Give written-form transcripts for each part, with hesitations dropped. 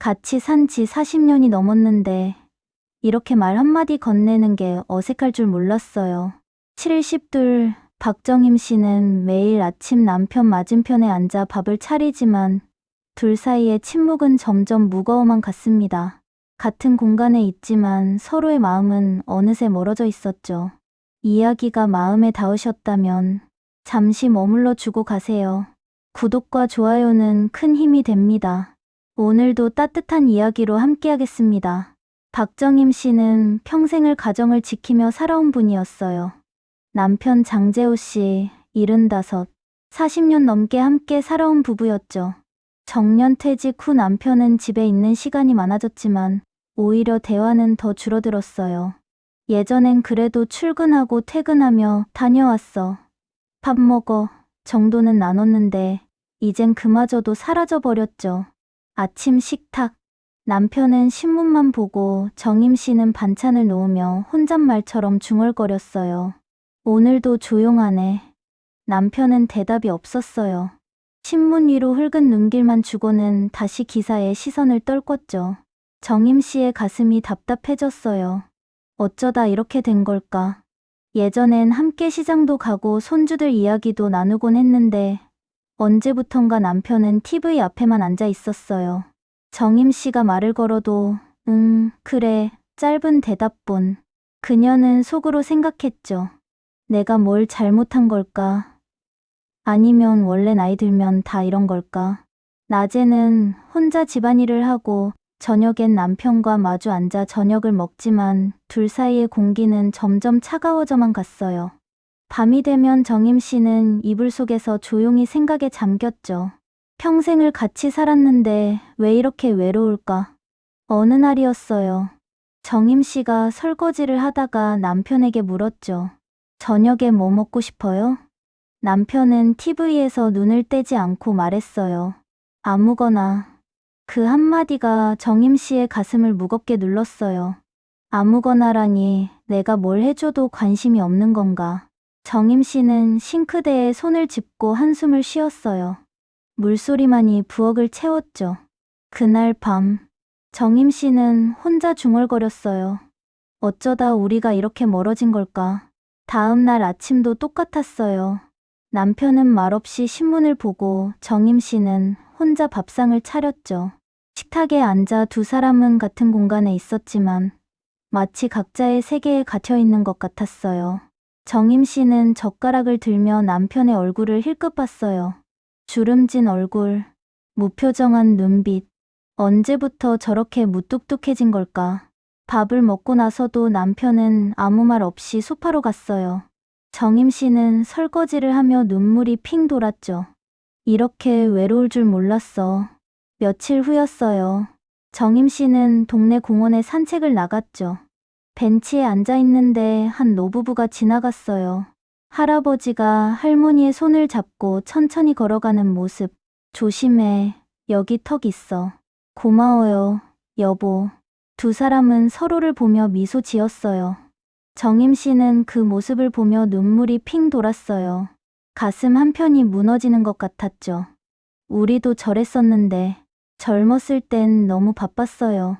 같이 산 지 40년이 넘었는데 이렇게 말 한마디 건네는 게 어색할 줄 몰랐어요. 70둘 박정임 씨는 매일 아침 남편 맞은편에 앉아 밥을 차리지만 둘 사이의 침묵은 점점 무거워만 갔습니다. 같은 공간에 있지만 서로의 마음은 어느새 멀어져 있었죠. 이야기가 마음에 닿으셨다면 잠시 머물러 주고 가세요. 구독과 좋아요는 큰 힘이 됩니다. 오늘도 따뜻한 이야기로 함께하겠습니다. 박정임 씨는 평생을 가정을 지키며 살아온 분이었어요. 남편 장재호 씨, 75, 40년 넘게 함께 살아온 부부였죠. 정년퇴직 후 남편은 집에 있는 시간이 많아졌지만 오히려 대화는 더 줄어들었어요. 예전엔 그래도 출근하고 퇴근하며 다녀왔어. 밥 먹어 정도는 나눴는데 이젠 그마저도 사라져버렸죠. 아침 식탁. 남편은 신문만 보고 정임 씨는 반찬을 놓으며 혼잣말처럼 중얼거렸어요. 오늘도 조용하네. 남편은 대답이 없었어요. 신문 위로 흙은 눈길만 주고는 다시 기사에 시선을 떨궜죠. 정임 씨의 가슴이 답답해졌어요. 어쩌다 이렇게 된 걸까? 예전엔 함께 시장도 가고 손주들 이야기도 나누곤 했는데 언제부턴가 남편은 TV 앞에만 앉아 있었어요. 정임 씨가 말을 걸어도 그래, 짧은 대답뿐. 그녀는 속으로 생각했죠. 내가 뭘 잘못한 걸까? 아니면 원래 나이 들면 다 이런 걸까? 낮에는 혼자 집안일을 하고 저녁엔 남편과 마주 앉아 저녁을 먹지만 둘 사이의 공기는 점점 차가워져만 갔어요. 밤이 되면 정임 씨는 이불 속에서 조용히 생각에 잠겼죠. 평생을 같이 살았는데 왜 이렇게 외로울까? 어느 날이었어요. 정임 씨가 설거지를 하다가 남편에게 물었죠. 저녁에 뭐 먹고 싶어요? 남편은 TV에서 눈을 떼지 않고 말했어요. 아무거나. 그 한마디가 정임 씨의 가슴을 무겁게 눌렀어요. 아무거나라니 내가 뭘 해줘도 관심이 없는 건가? 정임 씨는 싱크대에 손을 짚고 한숨을 쉬었어요. 물소리만이 부엌을 채웠죠. 그날 밤, 정임 씨는 혼자 중얼거렸어요. 어쩌다 우리가 이렇게 멀어진 걸까? 다음 날 아침도 똑같았어요. 남편은 말없이 신문을 보고 정임 씨는 혼자 밥상을 차렸죠. 식탁에 앉아 두 사람은 같은 공간에 있었지만 마치 각자의 세계에 갇혀 있는 것 같았어요. 정임 씨는 젓가락을 들며 남편의 얼굴을 힐끗 봤어요. 주름진 얼굴, 무표정한 눈빛. 언제부터 저렇게 무뚝뚝해진 걸까? 밥을 먹고 나서도 남편은 아무 말 없이 소파로 갔어요. 정임 씨는 설거지를 하며 눈물이 핑 돌았죠. 이렇게 외로울 줄 몰랐어. 며칠 후였어요. 정임 씨는 동네 공원에 산책을 나갔죠. 벤치에 앉아 있는데 한 노부부가 지나갔어요. 할아버지가 할머니의 손을 잡고 천천히 걸어가는 모습. 조심해. 여기 턱 있어. 고마워요, 여보. 두 사람은 서로를 보며 미소 지었어요. 정임 씨는 그 모습을 보며 눈물이 핑 돌았어요. 가슴 한편이 무너지는 것 같았죠. 우리도 저랬었는데 젊었을 땐 너무 바빴어요.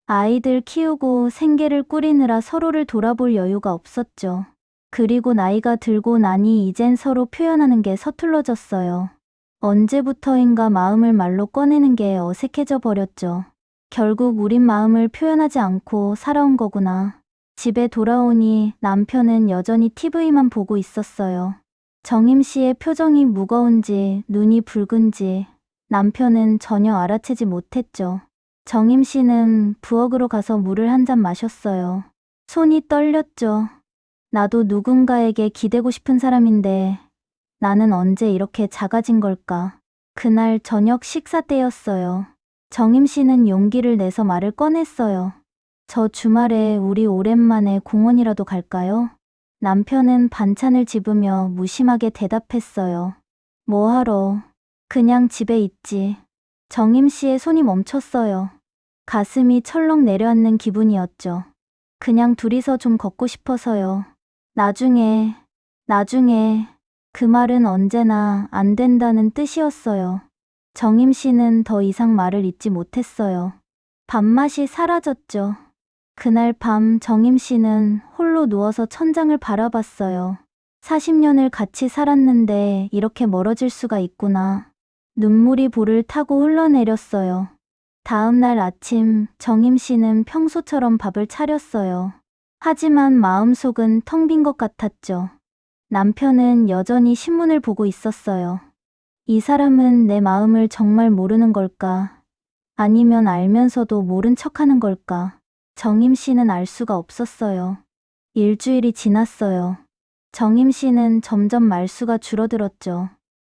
아이들 키우고 생계를 꾸리느라 서로를 돌아볼 여유가 없었죠. 그리고 나이가 들고 나니 이젠 서로 표현하는 게 서툴러졌어요. 언제부터인가 마음을 말로 꺼내는 게 어색해져 버렸죠. 결국 우린 마음을 표현하지 않고 살아온 거구나. 집에 돌아오니 남편은 여전히 TV만 보고 있었어요. 정임 씨의 표정이 무거운지 눈이 붉은지 남편은 전혀 알아채지 못했죠. 정임 씨는 부엌으로 가서 물을 한 잔 마셨어요. 손이 떨렸죠. 나도 누군가에게 기대고 싶은 사람인데 나는 언제 이렇게 작아진 걸까? 그날 저녁 식사 때였어요. 정임 씨는 용기를 내서 말을 꺼냈어요. 저 주말에 우리 오랜만에 공원이라도 갈까요? 남편은 반찬을 집으며 무심하게 대답했어요. 뭐하러? 그냥 집에 있지. 정임 씨의 손이 멈췄어요. 가슴이 철렁 내려앉는 기분이었죠. 그냥 둘이서 좀 걷고 싶어서요. 나중에, 그 말은 언제나 안 된다는 뜻이었어요. 정임 씨는 더 이상 말을 잇지 못했어요. 밥맛이 사라졌죠. 그날 밤 정임 씨는 홀로 누워서 천장을 바라봤어요. 40년을 같이 살았는데 이렇게 멀어질 수가 있구나. 눈물이 볼을 타고 흘러내렸어요. 다음 날 아침 정임 씨는 평소처럼 밥을 차렸어요. 하지만 마음속은 텅 빈 것 같았죠. 남편은 여전히 신문을 보고 있었어요. 이 사람은 내 마음을 정말 모르는 걸까? 아니면 알면서도 모른 척하는 걸까? 정임 씨는 알 수가 없었어요. 일주일이 지났어요. 정임 씨는 점점 말수가 줄어들었죠.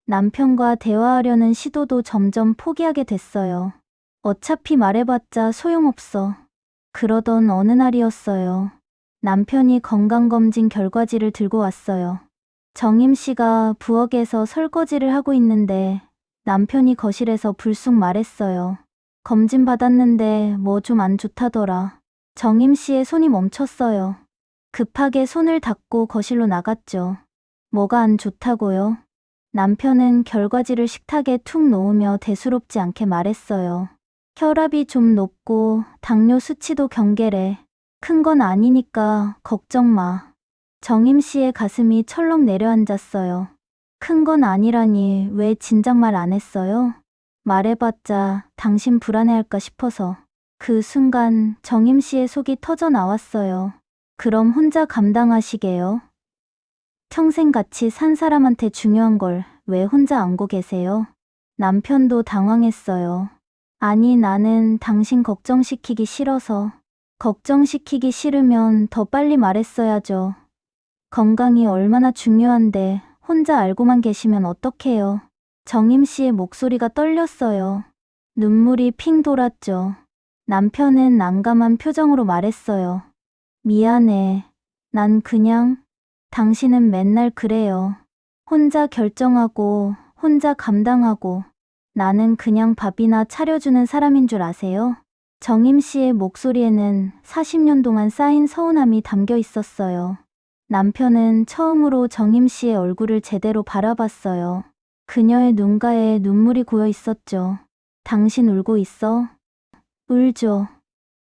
남편과 대화하려는 시도도 점점 포기하게 됐어요. 어차피 말해봤자 소용없어. 그러던 어느 날이었어요. 남편이 건강검진 결과지를 들고 왔어요. 정임 씨가 부엌에서 설거지를 하고 있는데 남편이 거실에서 불쑥 말했어요. 검진 받았는데 뭐 좀 안 좋다더라. 정임 씨의 손이 멈췄어요. 급하게 손을 닦고 거실로 나갔죠. 뭐가 안 좋다고요? 남편은 결과지를 식탁에 툭 놓으며 대수롭지 않게 말했어요. 혈압이 좀 높고 당뇨 수치도 경계래. 큰 건 아니니까 걱정 마. 정임 씨의 가슴이 철렁 내려앉았어요. 큰 건 아니라니 왜 진작 말 안 했어요? 말해봤자 당신 불안해할까 싶어서. 그 순간 정임 씨의 속이 터져 나왔어요. 그럼 혼자 감당하시게요? 평생 같이 산 사람한테 중요한 걸 왜 혼자 안고 계세요? 남편도 당황했어요. 아니, 나는 당신 걱정시키기 싫어서. 걱정시키기 싫으면 더 빨리 말했어야죠. 건강이 얼마나 중요한데 혼자 알고만 계시면 어떡해요. 정임 씨의 목소리가 떨렸어요. 눈물이 핑 돌았죠. 남편은 난감한 표정으로 말했어요. 미안해. 난 그냥, 당신은 맨날 그래요. 혼자 결정하고, 혼자 감당하고, 나는 그냥 밥이나 차려주는 사람인 줄 아세요? 정임 씨의 목소리에는 40년 동안 쌓인 서운함이 담겨 있었어요. 남편은 처음으로 정임 씨의 얼굴을 제대로 바라봤어요. 그녀의 눈가에 눈물이 고여 있었죠. 당신 울고 있어? 울죠.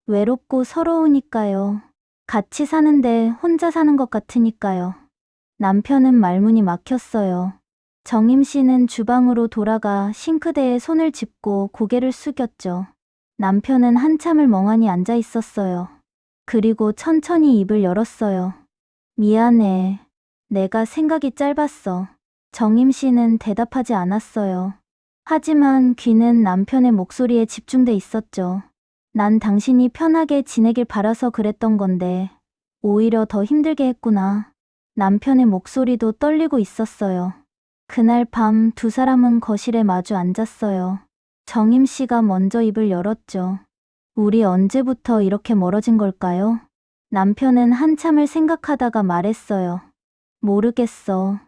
외롭고 서러우니까요. 같이 사는데 혼자 사는 것 같으니까요. 남편은 말문이 막혔어요. 정임 씨는 주방으로 돌아가 싱크대에 손을 짚고 고개를 숙였죠. 남편은 한참을 멍하니 앉아 있었어요. 그리고 천천히 입을 열었어요. 미안해. 내가 생각이 짧았어. 정임 씨는 대답하지 않았어요. 하지만 귀는 남편의 목소리에 집중돼 있었죠. 난 당신이 편하게 지내길 바라서 그랬던 건데 오히려 더 힘들게 했구나. 남편의 목소리도 떨리고 있었어요. 그날 밤 두 사람은 거실에 마주 앉았어요. 정임 씨가 먼저 입을 열었죠. 우리 언제부터 이렇게 멀어진 걸까요? 남편은 한참을 생각하다가 말했어요. 모르겠어.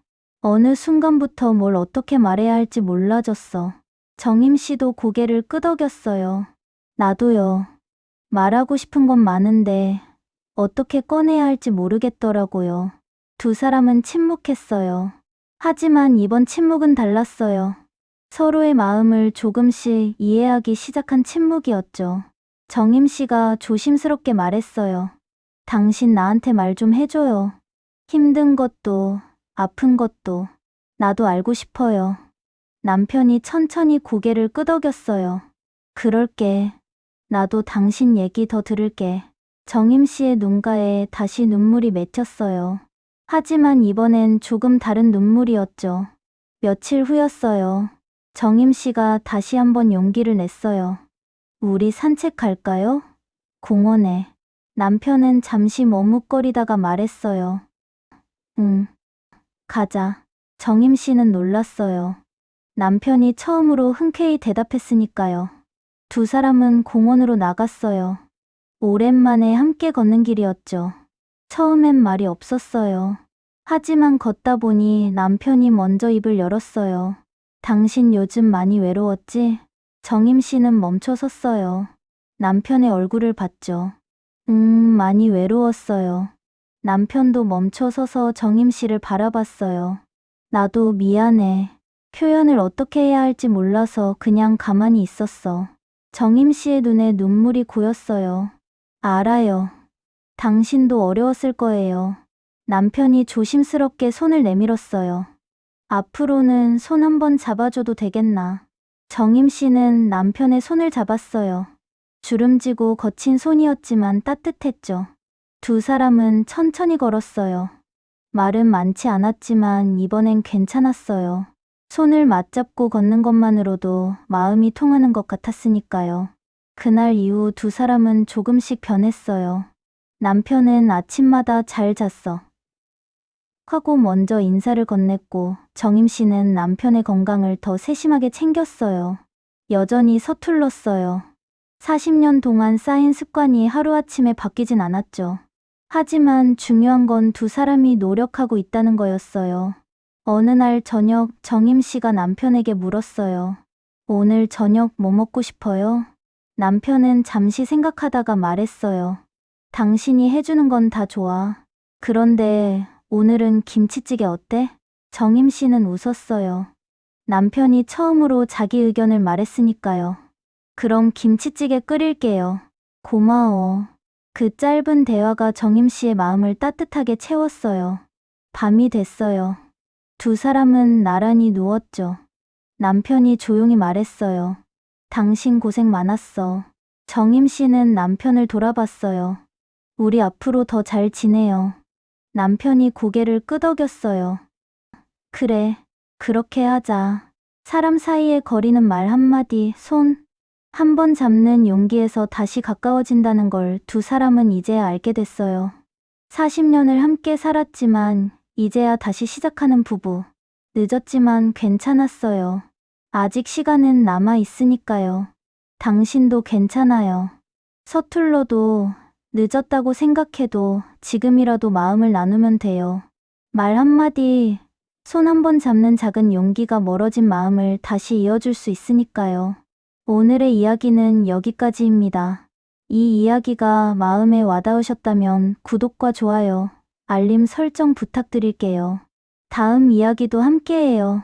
어느 순간부터 뭘 어떻게 말해야 할지 몰라졌어. 정임 씨도 고개를 끄덕였어요. 나도요. 말하고 싶은 건 많은데 어떻게 꺼내야 할지 모르겠더라고요. 두 사람은 침묵했어요. 하지만 이번 침묵은 달랐어요. 서로의 마음을 조금씩 이해하기 시작한 침묵이었죠. 정임 씨가 조심스럽게 말했어요. 당신 나한테 말 좀 해줘요. 힘든 것도 아픈 것도 나도 알고 싶어요. 남편이 천천히 고개를 끄덕였어요. 그럴게. 나도 당신 얘기 더 들을게. 정임 씨의 눈가에 다시 눈물이 맺혔어요. 하지만 이번엔 조금 다른 눈물이었죠. 며칠 후였어요. 정임 씨가 다시 한번 용기를 냈어요. 우리 산책 갈까요? 공원에. 남편은 잠시 머뭇거리다가 말했어요. 응, 가자. 정임 씨는 놀랐어요. 남편이 처음으로 흔쾌히 대답했으니까요. 두 사람은 공원으로 나갔어요. 오랜만에 함께 걷는 길이었죠. 처음엔 말이 없었어요. 하지만 걷다 보니 남편이 먼저 입을 열었어요. 당신 요즘 많이 외로웠지? 정임 씨는 멈춰 섰어요. 남편의 얼굴을 봤죠. 많이 외로웠어요. 남편도 멈춰 서서 정임 씨를 바라봤어요. 나도 미안해. 표현을 어떻게 해야 할지 몰라서 그냥 가만히 있었어. 정임 씨의 눈에 눈물이 고였어요. 알아요. 당신도 어려웠을 거예요. 남편이 조심스럽게 손을 내밀었어요. 앞으로는 손 한번 잡아줘도 되겠나. 정임 씨는 남편의 손을 잡았어요. 주름지고 거친 손이었지만 따뜻했죠. 두 사람은 천천히 걸었어요. 말은 많지 않았지만 이번엔 괜찮았어요. 손을 맞잡고 걷는 것만으로도 마음이 통하는 것 같았으니까요. 그날 이후 두 사람은 조금씩 변했어요. 남편은 아침마다 잘 잤어 하고 먼저 인사를 건넸고 정임 씨는 남편의 건강을 더 세심하게 챙겼어요. 여전히 서툴렀어요. 40년 동안 쌓인 습관이 하루아침에 바뀌진 않았죠. 하지만 중요한 건 두 사람이 노력하고 있다는 거였어요. 어느 날 저녁 정임 씨가 남편에게 물었어요. 오늘 저녁 뭐 먹고 싶어요? 남편은 잠시 생각하다가 말했어요. 당신이 해주는 건 다 좋아. 그런데 오늘은 김치찌개 어때? 정임 씨는 웃었어요. 남편이 처음으로 자기 의견을 말했으니까요. 그럼 김치찌개 끓일게요. 고마워. 그 짧은 대화가 정임 씨의 마음을 따뜻하게 채웠어요. 밤이 됐어요. 두 사람은 나란히 누웠죠. 남편이 조용히 말했어요. 당신 고생 많았어. 정임 씨는 남편을 돌아봤어요. 우리 앞으로 더 잘 지내요. 남편이 고개를 끄덕였어요. 그래, 그렇게 하자. 사람 사이에 거리는 말 한마디, 손 한 번 잡는 용기에서 다시 가까워진다는 걸 두 사람은 이제야 알게 됐어요. 40년을 함께 살았지만 이제야 다시 시작하는 부부. 늦었지만 괜찮았어요. 아직 시간은 남아 있으니까요. 당신도 괜찮아요. 서툴러도 늦었다고 생각해도 지금이라도 마음을 나누면 돼요. 말 한마디, 손 한 번 잡는 작은 용기가 멀어진 마음을 다시 이어줄 수 있으니까요. 오늘의 이야기는 여기까지입니다. 이 이야기가 마음에 와닿으셨다면 구독과 좋아요, 알림 설정 부탁드릴게요. 다음 이야기도 함께해요.